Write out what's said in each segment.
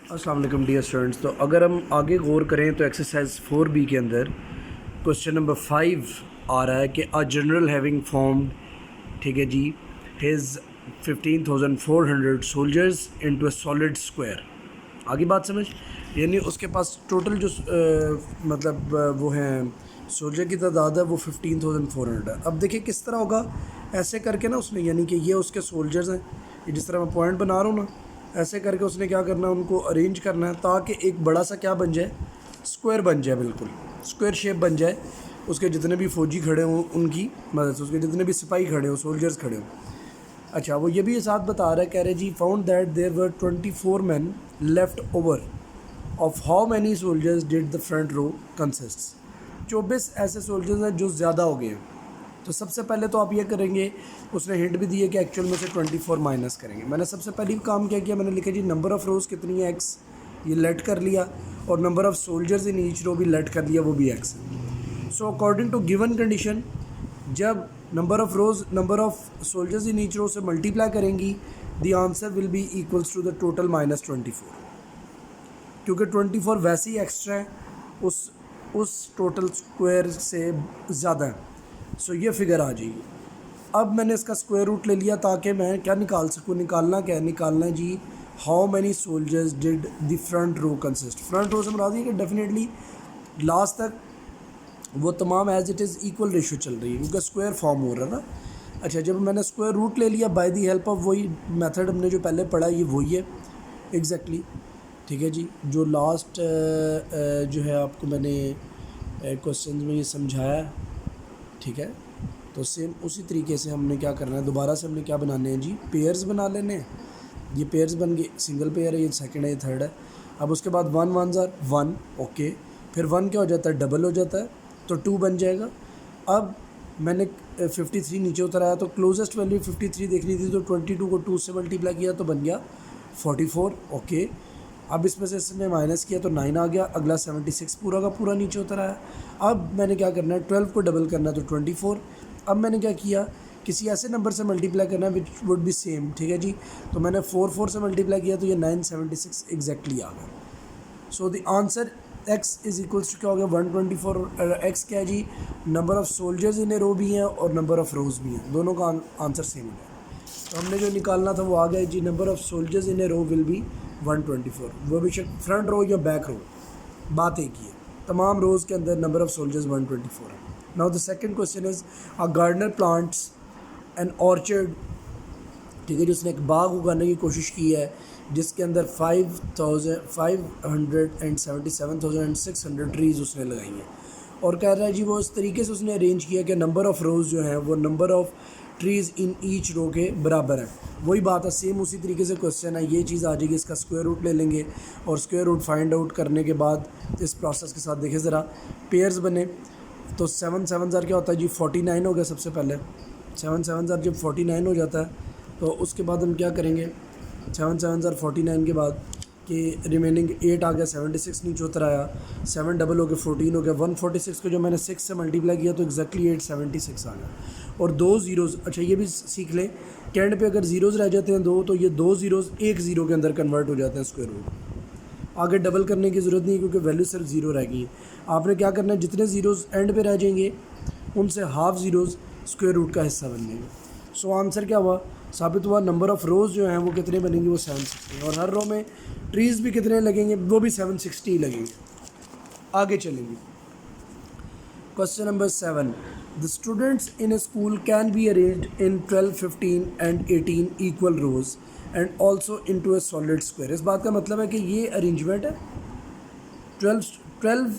अस्सलाम वालेकुम dear students. तो अगर हम आगे गौर करें तो एक्सरसाइज 4B के अंदर क्वेश्चन नंबर 5 आ रहा है कि अ जनरल हैविंग फॉर्म्ड, ठीक है जी, his 15,400 soldiers into a solid square. आगे बात समझ, यानी उसके पास टोटल जो वो हैं सोल्जर की तादाद है वो 15,400 है। अब देखिए किस तरह होगा, ऐसे करके ना उसने, यानी कि ये उसके सोल्जर्स हैं, ये जिस तरह मैं पॉइंट बना रहा हूँ ना, ऐसे करके उसने क्या करना है, उनको अरेंज करना है ताकि एक बड़ा सा क्या बन जाए, स्क्वायर बन जाए, बिल्कुल स्क्वायर शेप बन जाए। उसके जितने भी फ़ौजी खड़े हों उनकी मदद से, उसके जितने भी सिपाही खड़े हों, सोल्जर्स खड़े हों। अच्छा, वो ये भी साथ बता रहा है, कह रहे जी found that there were 24 men left over of how many soldiers did the front row consists. 24 ऐसे सोल्जर्स हैं जो ज़्यादा हो गए हैं। तो सबसे पहले तो आप ये करेंगे, उसने हिंट भी दी है कि एक्चुअल में से 24 माइनस करेंगे। मैंने सबसे पहले काम क्या किया, मैंने लिखा जी नंबर ऑफ़ रोज़ कितनी है, एक्स, ये लेट कर लिया, और number of soldiers in each row भी लेट कर लिया, वो भी एक्स है। So according to given condition, जब number of rows number of soldiers in each row से मल्टीप्लाई करेंगी, the answer will be equals to the total minus 24, क्योंकि 24 वैसे ही एक्स्ट्रा है, उस टोटल स्क्वायर से ज़्यादा है। सो ये फिगर आ जाएगी। अब मैंने इसका स्क्वायर रूट ले लिया ताकि मैं क्या निकाल सकूँ, निकालना क्या है, निकालना है जी how many soldiers did the front row consist. Front row से मुराद है कि डेफिनेटली लास्ट तक वो तमाम as it is equal ratio चल रही है, क्योंकि स्क्वायर फॉर्म हो रहा है ना। अच्छा, जब मैंने स्क्वायर रूट ले लिया बाय दी हेल्प ऑफ वही मेथड हमने जो पहले पढ़ा, ये वही है एग्जैक्टली, ठीक है जी। जो लास्ट जो है आपको मैंने क्वेश्चन में ये समझाया, ठीक है। तो सेम उसी तरीके से हमने क्या करना है, दोबारा से हमने क्या बनाने हैं जी, पेयर्स बना लेने हैं। ये पेयर्स बन गए, सिंगल पेयर है, ये सेकंड है, ये थर्ड है। अब उसके बाद 1 1 1, ओके, फिर 1 क्या हो जाता है, डबल हो जाता है, तो 2 बन जाएगा। अब मैंने 53 नीचे उतर आया, तो क्लोजेस्ट वैल्यू 53 देखनी थी, तो 22 को 2 से मल्टीप्लाई किया तो बन गया 44, ओके। अब इसमें से इसने माइनस किया तो 9 आ गया, अगला 76 पूरा का पूरा नीचे उतर आया। अब मैंने क्या करना है, 12 को डबल करना है तो 24। अब मैंने क्या किया, किसी ऐसे नंबर से मल्टीप्लाई करना है विच वुड बी सेम, ठीक है जी। तो मैंने 4 से मल्टीप्लाई किया तो ये 976 एग्जैक्टली आ गया। So the answer x is equals to क्या हो गया, 124। एक्स क्या है जी, number of soldiers in a row भी हैं और नंबर ऑफ़ रोज़ भी हैं, दोनों का आंसर सेम है। तो हमने जो निकालना था वो आ गया जी, number of soldiers in a row will be 124, वो भी फ्रंट रो या बैक रो, बात एक ही है। तमाम रोज़ के अंदर नंबर ऑफ़ सोल्जर्स 124 है। Now the second question is a gardener plants an orchard, ठीक है, जिसने एक बाग उगाने की कोशिश की है जिसके अंदर 577,600 ट्रीज़ उसने लगाई हैं, और कह रहा है जी वो इस तरीके से उसने अरेंज किया कि नंबर ऑफ़ रोज़ जो हैं वो number of trees in each row के बराबर है। वही बात है, सेम उसी तरीके से क्वेश्चन है, ये चीज़ आ जाएगी, इसका स्क्वायर रूट ले लेंगे, और स्क्वायर रूट फाइंड आउट करने के बाद इस प्रोसेस के साथ देखें ज़रा, पेयर्स बने तो 7 7 क्या होता है जी, 49 हो गया। सबसे पहले 7 7 जब 49 हो जाता है तो उसके बाद हम क्या करेंगे, 7 7 49 के बाद कि रिमेनिंग 8 आ गया, 76 नीचे उतर आया, 7 डबल हो गया, 14 हो गया, 146 को जो मैंने 6 से मल्टीप्लाई किया तो एग्जैक्टली 876 आ गया, और 2 ज़ीरोज़। अच्छा, ये भी सीख लें कि एंड पे अगर ज़ीरोज़ रह जाते हैं 2, तो ये 2 ज़ीरोज़ 1 ज़ीरो के अंदर कन्वर्ट हो जाते हैं स्क्वायर रूट। आगे डबल करने की ज़रूरत नहीं, क्योंकि वैल्यू सिर्फ ज़ीरो रह गई है। आपने क्या करना है, जितने ज़ीरोज़ एंड पे रह जाएंगे उनसे हाफ ज़ीरोज़ स्क्वायर रूट का हिस्सा बन जाएंगे। सो आंसर क्या हुआ, साबित हुआ, नंबर ऑफ़ रोज़ जो हैं वो कितने बनेंगे, वो 760, और हर रो में ट्रीज़ भी कितने लगेंगे, वो भी 760 लगेंगे। आगे चलेंगे, question number 7, the students in a school can be arranged in 12 15 and 18 equal rows and also into a solid square. इस बात का मतलब है कि ये अरेंजमेंट है, 12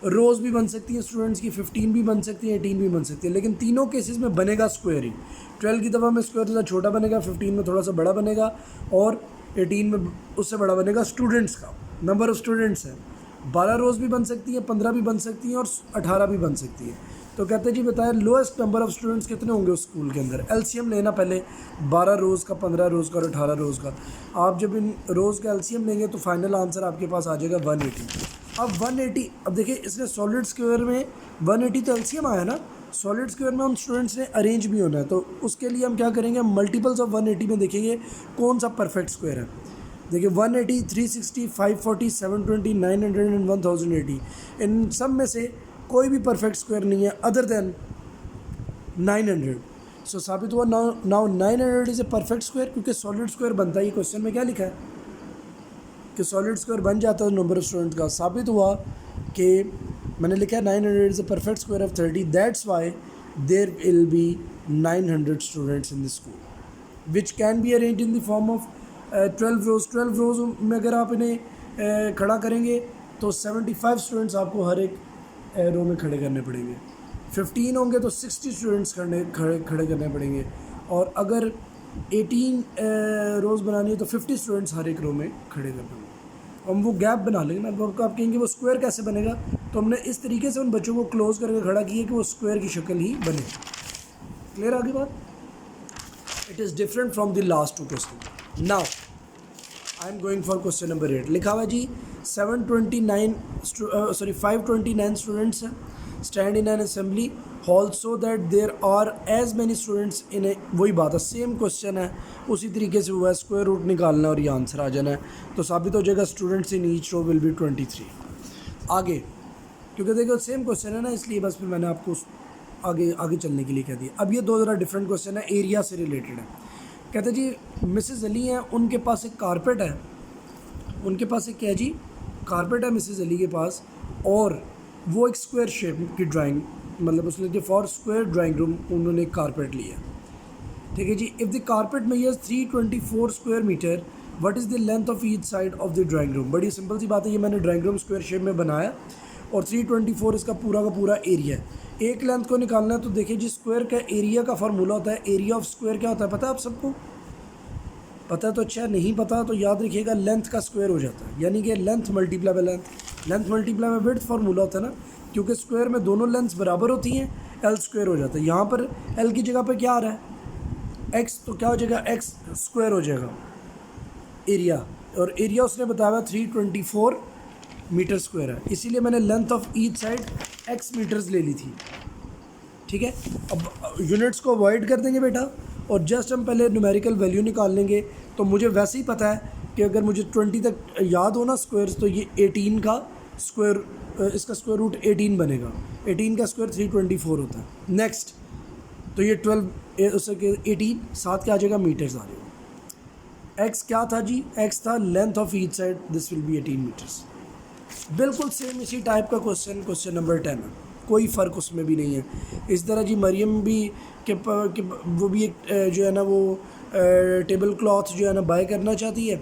रोज़ भी बन सकती हैं स्टूडेंट्स की, 15 भी बन सकती है, 18 भी बन सकती है, लेकिन तीनों केसेस में बनेगा स्क्वायर ही। 12 की दफ़ा में स्क्वायर थोड़ा छोटा बनेगा, 15 में थोड़ा सा बड़ा बनेगा, और 18 में उससे बड़ा बनेगा स्टूडेंट्स का, नंबर ऑफ़ स्टूडेंट्स है। 12 रोज़ भी बन सकती है, 15 भी बन सकती हैं, और 18 भी बन सकती है। तो कहते हैं जी बताया लोएस्ट नंबर ऑफ़ स्टूडेंट्स कितने होंगे उस स्कूल के अंदर। एलसीएम लेना पहले 12 रोज़ का, 15 रोज़ का और 18 रोज़ का। आप जब इन रोज़ का एलसीएम लेंगे तो फाइनल आंसर आपके पास आ जाएगा 180। अब 180, अब देखिए इसने सॉलिड स्क्वायर में 180 तो एलसीएम आया ना, सॉलिड स्क्वायर में हम स्टूडेंट्स ने अरेंज भी होना है, तो उसके लिए हम क्या करेंगे, मल्टीपल्स ऑफ 180 में देखेंगे कौन सा परफेक्ट स्क्वायर है। देखिए 180, 360, 540, 720, 900 एंड 1080, इन सब में से कोई भी परफेक्ट स्क्वायर नहीं है अदर देन 900। सो साबित हुआ now 900 is a perfect square, क्योंकि सॉलिड स्क्वायर बनता है। ये क्वेश्चन में क्या लिखा है कि सॉलिड स्क्वायर बन जाता है नंबर ऑफ स्टूडेंट का। साबित हुआ कि मैंने लिखा है 900 is a perfect square of 30, that's why there will be 900 students in the school which can be arrange in the form of 12 rows. 12 rows में अगर आप इन्हें खड़ा करेंगे तो 75 स्टूडेंट्स आपको हर एक रो में खड़े करने पड़ेंगे। 15 होंगे तो 60 स्टूडेंट्स खड़े करने पड़ेंगे। और अगर 18 रोज़ बनानी है तो 50 स्टूडेंट्स हर एक रो में खड़े करने होंगे। हम वो गैप बना लेंगे ना, तो आप कहेंगे वो स्क्वायर कैसे बनेगा, तो हमने इस तरीके से उन बच्चों को क्लोज करके खड़ा किया कि वो स्क्वायर की शक्ल ही बने। क्लियर आगे बात? It is different from the last two question. Now I am going for question number 8। लिखा हुआ जी 529 स्टूडेंट्स हैं stand in an assembly hall so that there are as many students in a. वही बात है, same question है, उसी तरीके से हुआ है, स्क्वायर रूट निकालना और ये आंसर आ जाना है। तो साबित हो जाएगा students in each row will be 23। आगे क्योंकि देखो सेम क्वेश्चन है ना, इसलिए बस फिर मैंने आपको आगे चलने के लिए कह दिया। अब ये दो ज़रा डिफरेंट क्वेश्चन है, एरिया से रिलेटेड है। कहते जी मिसेज़ अली हैं, उनके पास एक कारपेट है, उनके पास एक क्या जी कारपेट है मिसेज़ अली के पास, और वो एक स्क्वायर शेप की ड्राइंग, मतलब उसने जो फॉर स्क्वायर ड्राइंग रूम उन्होंने एक कारपेट लिया। ठीक है जी। If the carpet measures 324 square metre, what is the length of each side of the drawing room. बड़ी सिंपल सी बात है, ये मैंने ड्राइंग रूम स्क्वायर शेप में बनाया और 324 इसका पूरा का पूरा एरिया है। एक लेंथ को निकालना है तो देखिए जी स्क्वायर का एरिया का फार्मूला होता है, एरिया ऑफ स्क्वायर क्या होता है पता है आप सबको? पता है तो अच्छा, नहीं पता तो याद रखिएगा, लेंथ का स्क्वायर हो जाता है, यानी कि length multiply by length multiply by width formula होता है ना, क्योंकि स्क्वायर में दोनों लेंथ्स बराबर होती हैं, एल स्क्वायर हो जाता है। यहाँ पर एल की जगह पे क्या आ रहा है एक्स, तो क्या हो जाएगा एक्स स्क्वायर हो जाएगा एरिया, और एरिया उसने बताया 324 मीटर स्क्वायर है, इसीलिए मैंने length of each side x metres ले ली थी। ठीक है, अब यूनिट्स को अवॉइड कर देंगे बेटा, और जस्ट हम पहले न्यूमेरिकल वैल्यू निकाल लेंगे। तो मुझे वैसे ही पता है कि अगर मुझे 20 तक याद हो ना स्क्वायर्स, तो ये 18 का स्क्वायर, इसका स्क्वायर रूट 18 बनेगा। 18 का स्क्वायर 324 होता है। नेक्स्ट तो ये 12 उससे 18 साथ क्या आ जाएगा मीटर्स आ जाएगा। एक्स क्या था जी, एक्स था length of each side, this will be 18 metres. बिल्कुल सेम इसी टाइप का क्वेश्चन नंबर 10 है, कोई फ़र्क उसमें भी नहीं है। इस तरह जी मरियम भी कि वो भी एक जो है ना वो टेबल क्लॉथ जो है ना बाय करना चाहती है,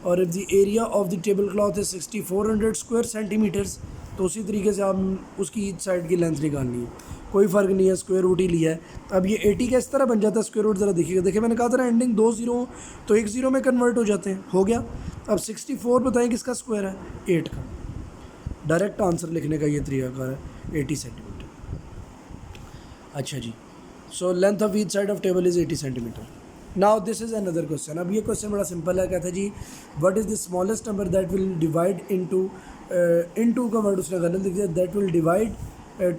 और if the area of the table cloth है 6400 स्क्वायर सेंटीमीटर्स, तो उसी तरीके से हम उसकी ईच साइड की लेंथ निकालनी है। कोई फ़र्क नहीं है, स्क्वायर रूट ही लिया है। अब ये 80 का इस तरह बन जाता है स्क्वायर रूट, ज़रा देखिएगा, देखिए मैंने कहा था ना एंडिंग 2 0 तो 1 0 में कन्वर्ट हो जाते हैं, हो गया। अब 64 बताएं किसका स्क्वायर है, 8 का। डायरेक्ट आंसर लिखने का ये तरीका है 80 सेंटीमीटर। अच्छा जी, so length of each side of table is 80 centimetre. Now this is another question. अब ये क्वेश्चन बड़ा सिंपल है, कहता है जी what is the smallest number that will divide into का वर्ड उसने गलत लिख दिया, that will divide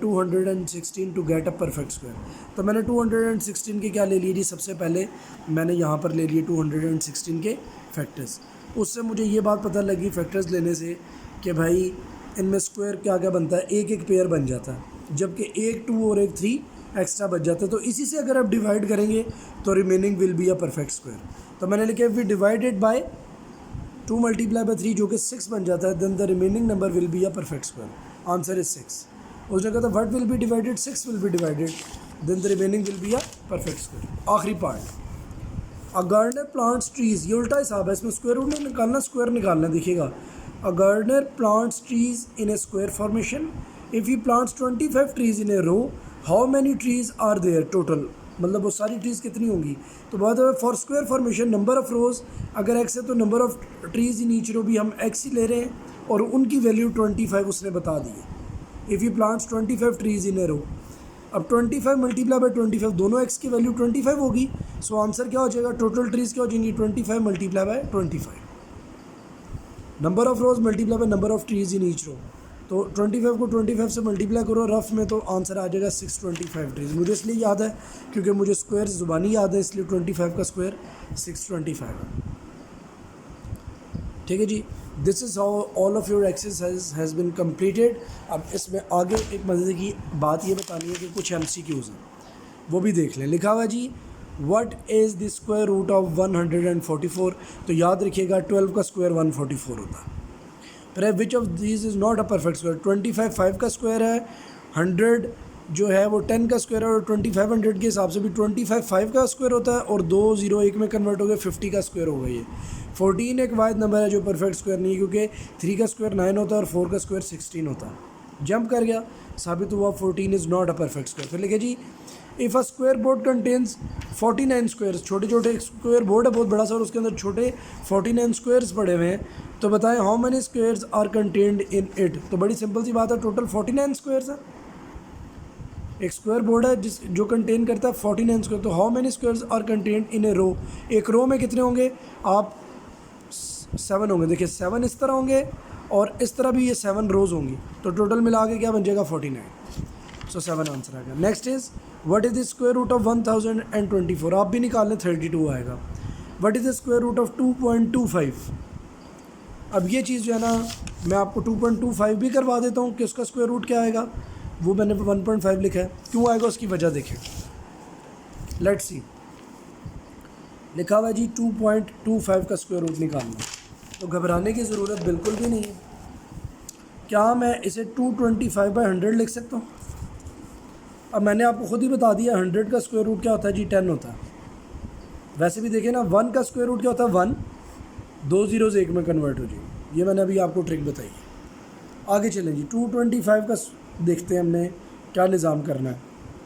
216 to get a perfect square. तो मैंने 216 के क्या ले लिए जी, सबसे पहले मैंने यहाँ पर ले लिए 216 के फैक्टर्स। उससे मुझे ये बात पता लगी फैक्टर्स लेने से कि भाई इनमें स्क्वायर क्या क्या बनता है, एक एक पेयर बन जाता है, जबकि एक 2 और एक 3 एक्स्ट्रा बच जाता है। तो इसी से अगर आप डिवाइड करेंगे तो remaining will be a perfect square. तो मैंने लिखा we divided by 2 multiply by 3 जो कि 6 बन जाता है, then the remaining number will be a perfect square. Answer is 6। उसने कहा था what will be divided, 6 will be divided, then the remaining will be a perfect square. आखिरी part, a gardener plants trees, ये उल्टा हिसाब है, इसमें square root नहीं निकालना, स्क्वायर निकालना। देखिएगा, a gardener plants trees in a square formation, if he plants 25 trees in a row, how many trees are there total, मतलब वो सारी ट्रीज कितनी होंगी। तो बात है for square formation number of rows अगर एक्स है तो number of trees in each row भी हम एक्स ही ले रहे हैं, और उनकी वैल्यू 25 उसने बता दी है। If he plants 25 trees in a row, अब 25 मल्टीप्लाई बाय 25 दोनों एक्स की वैल्यू 25 होगी। सो आंसर क्या हो जाएगा, टोटल ट्रीज क्या हो जाएंगी 25 multiply by 25, number of rows multiply by number of trees in each row. तो 25 को 25 से मल्टीप्लाई करो रफ में, तो आंसर आ जाएगा 625 ट्रीज। मुझे इसलिए याद है क्योंकि मुझे स्क्वायर ज़ुबानी याद है, इसलिए 25 का स्क्वायर 625 है। ठीक है जी। This is how all of your exercise has been completed. अब इसमें आगे एक मज़े की बात ये बतानी है कि कुछ MCQs हैं, वो भी देख लें। लिखा हुआ जी what is the square root of 144। तो याद रखिएगा 12 का स्क्वायर 144 होता है। फिर which of this is not a perfect square. 25 5 का स्क्वायर है, 100 जो है वो 10 का स्क्वायर है, और 25 100 के हिसाब से भी 25 5 का स्क्वायर होता है, और 2 0 1 में कन्वर्ट हो गए 50 का स्क्वायर हो गई है। 14 एक वाहिद नंबर है जो परफेक्ट स्क्वायर नहीं है, क्योंकि 3 का स्क्वायर 9 होता है और 4 का स्क्वायर 16 होता है। जंप कर गया, साबित हुआ 14 is not a perfect square. फिर लिखे जी if a square board contains 49 squares, छोटे छोटे स्क्वायर बोर्ड है बहुत बड़ा सा और उसके अंदर छोटे 49 स्क्वायर्स पड़े हुए हैं, तो बताएं how many squares are contained in it. तो बड़ी सिंपल सी बात है, टोटल 49 स्क्वायर्स है। एक स्क्वायर बोर्ड है जो कंटेन करता है 49 स्क्वायर, तो how many squares are contained in a row. एक रो में कितने होंगे आप 7 होंगे। देखिए 7 इस तरह होंगे और इस तरह भी ये 7 रोज़ होंगी, तो टोटल मिला के क्या बन जाएगा 49। सो 7 आंसर आएगा। Next is what is the square root of 1024। आप भी निकाल लें 32 आएगा। What is the square root of 2.25। अब ये चीज़ जो है ना मैं आपको 2.25 भी करवा देता हूँ कि उसका स्क्वायर रूट क्या आएगा। वो मैंने 1.5 लिखा है, क्यों आएगा उसकी वजह देखें। लेट्स सी, लिखा हुआ है जी 2.25 का स्क्वायर रूट निकालना, तो घबराने की ज़रूरत बिल्कुल भी नहीं है। क्या मैं इसे 225/100 लिख सकता हूँ। अब मैंने आपको ख़ुद ही बता दिया 100 का स्क्वायर रूट क्या होता है जी 10 होता है। वैसे भी देखें ना 1 का स्क्वायर रूट क्या होता है 1, 2 ज़ीरोज़ 1 में कन्वर्ट हो जाएगी। ये मैंने अभी आपको ट्रिक बताई है। आगे चलें जी 225 का देखते हैं हमने क्या निज़ाम करना है।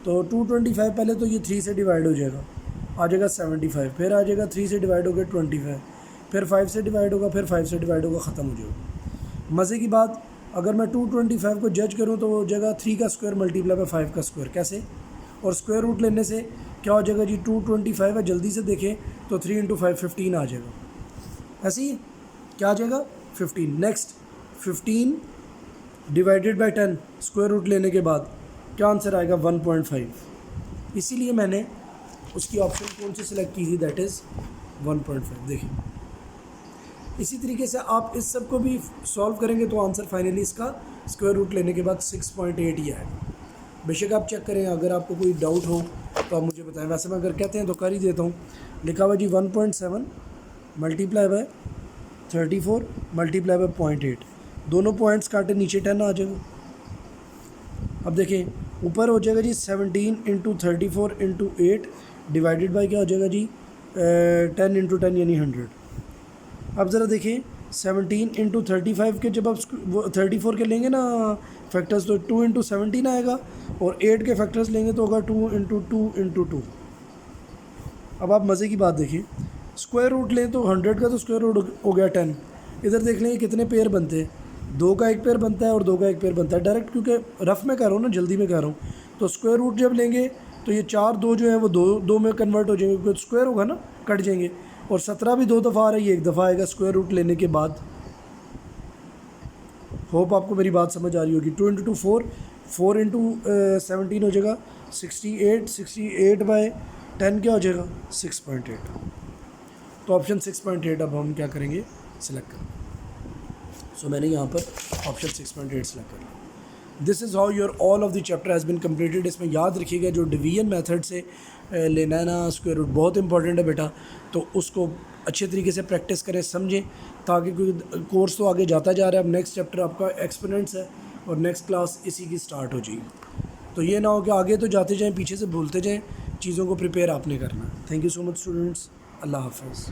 तो 225 पहले तो ये 3 से डिवाइड हो जाएगा, आ जाएगा 75, फिर आ जाएगा 3 से डिवाइड होकर 25, फिर 5 से डिवाइड होगा, फिर 5 से डिवाइड होगा, ख़त्म हो जाएगा। मज़े की बात, अगर मैं 225 को जज करूँ तो वो हो जाएगा 3 का स्क्वायर मल्टीप्लाई बाय 5 का स्क्वायर। कैसे? और स्क्वायर रूट लेने से क्या हो जाएगा जी 225 है, जल्दी से देखें तो 3 × 5 15 आ जाएगा। ऐसे ही क्या आ जाएगा 15। Next 15 divided by 10 square root लेने के बाद क्या आंसर आएगा 1.5। इसीलिए मैंने उसकी ऑप्शन कौन सी सिलेक्ट की थी, दैट इज़ 1.5। देखिए इसी तरीके से आप इस सब को भी सॉल्व करेंगे तो आंसर फाइनली इसका स्क्वायर रूट लेने के बाद 6.8 ही आएगा। बेशक आप चेक करें, अगर आपको कोई डाउट हो तो आप मुझे बताएं। वैसे मैं अगर कहते हैं तो कर ही देता हूँ। लिखा हुआ जी 1.7 मल्टीप्लाई बाय 34 मल्टीप्लाई बाय 0.8, दोनों पॉइंट्स काटे नीचे 10 आ जाएगा। अब देखें ऊपर हो जाएगा जी 17 × 34 × 8 डिवाइडेड बाय क्या हो जाएगा जी 10 × 10 यानी 100। अब ज़रा देखें 17 × 35 के जब आप वो 34 के लेंगे ना फैक्टर्स तो 2 × 17 आएगा, और 8 के फैक्टर्स लेंगे तो होगा 2 × 2 × 2। अब आप मज़े की बात देखिए, स्क्वायर रूट लें तो 100 का तो स्क्वायर रूट हो गया 10। इधर देख लेंगे कितने पेयर बनते हैं, 2 का एक पेयर बनता है और 2 का एक पेयर बनता है। डायरेक्ट क्योंकि रफ़ में कर रहा हूँ ना, जल्दी में कर रहा हूँ, तो स्क्वायर रूट जब लेंगे तो ये 4 2 जो है वो 2 में कन्वर्ट हो जाएंगे, क्योंकि स्क्वायर होगा ना, कट जाएंगे। और 17 भी 2 दफ़ा आ रहा है, ये 1 दफ़ा आएगा स्क्वायर रूट लेने के बाद। होप आपको मेरी बात समझ आ रही होगी। 2 × 2 4, 4 × 17 हो जाएगा 68, 68 बाय 10 क्या हो जाएगा 6.8। तो ऑप्शन 6.8 अब हम क्या करेंगे, सिलेक्ट करें। सो मैंने यहाँ पर ऑप्शन 6.8 सेलेक्ट कर लिया। This is how your all of the chapter has been completed. इसमें याद रखिएगा जो डिवीजन मेथड से लेना है ना स्क्वायर रूट, बहुत इंपॉर्टेंट है बेटा, तो उसको अच्छे तरीके से प्रैक्टिस करें, समझें, ताकि कोई कोर्स तो आगे जाता जा रहा है। अब नेक्स्ट चैप्टर आपका एक्सपोनेंट्स है और नेक्स्ट क्लास इसी की स्टार्ट हो जाएगी। तो ये ना हो कि आगे तो जाते जाएँ, पीछे से भूलते जाएँ, चीज़ों को प्रिपेयर आपने करना है। Thank you so much students, अल्लाह हाफ़िज़।